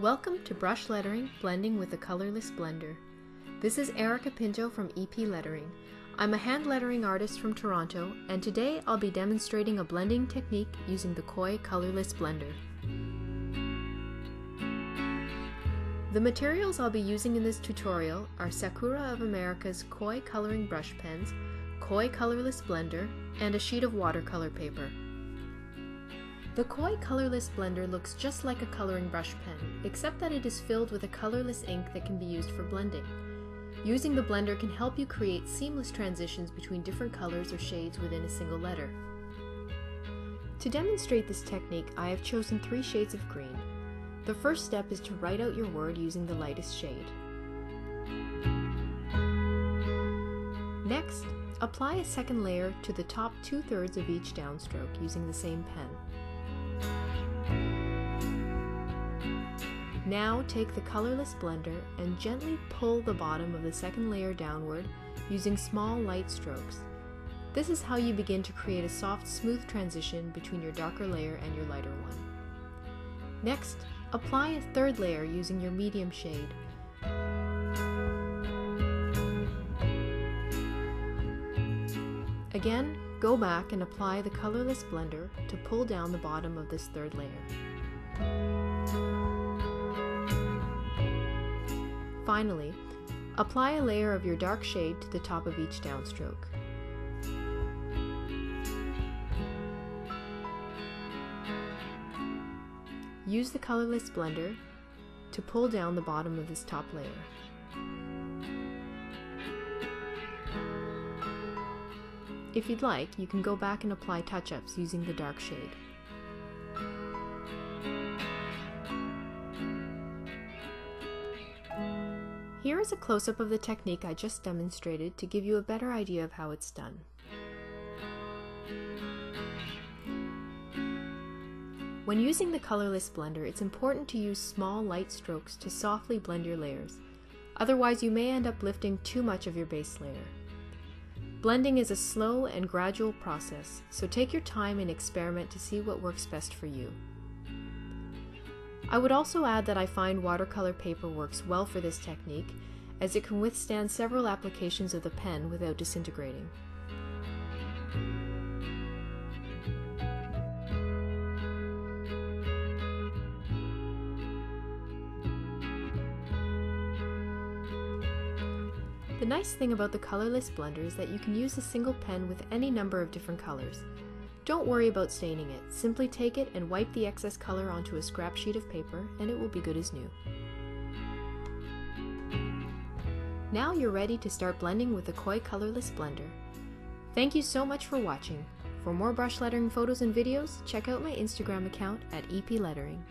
Welcome to Brush Lettering, Blending with the Colorless Blender. This is Erica Pinto from EP Lettering. I'm a hand lettering artist from Toronto, and today I'll be demonstrating a blending technique using the Koi Colorless Blender. The materials I'll be using in this tutorial are Sakura of America's Koi coloring brush pens, Koi Colorless Blender, and a sheet of watercolor paper. The Koi Colorless Blender looks just like a coloring brush pen, except that it is filled with a colorless ink that can be used for blending. Using the blender can help you create seamless transitions between different colors or shades within a single letter. To demonstrate this technique, I have chosen 3 shades of green. The first step is to write out your word using the lightest shade. Next, apply a second layer to the top 2/3 of each downstroke using the same pen. Now take the colorless blender and gently pull the bottom of the second layer downward using small light strokes. This is how you begin to create a soft, smooth transition between your darker layer and your lighter one. Next, apply a third layer using your medium shade. Again, go back and apply the colorless blender to pull down the bottom of this third layer. Finally, apply a layer of your dark shade to the top of each downstroke. Use the colorless blender to pull down the bottom of this top layer. If you'd like, you can go back and apply touch-ups using the dark shade. Here is a close-up of the technique I just demonstrated to give you a better idea of how it's done. When using the colorless blender, it's important to use small light strokes to softly blend your layers. Otherwise, you may end up lifting too much of your base layer. Blending is a slow and gradual process, so take your time and experiment to see what works best for you. I would also add that I find watercolor paper works well for this technique, as it can withstand several applications of the pen without disintegrating. The nice thing about the colorless blender is that you can use a single pen with any number of different colors. Don't worry about staining it. Simply take it and wipe the excess color onto a scrap sheet of paper and it will be good as new. Now you're ready to start blending with the Koi Colorless Blender. Thank you so much for watching. For more brush lettering photos and videos, check out my Instagram account at EP Lettering.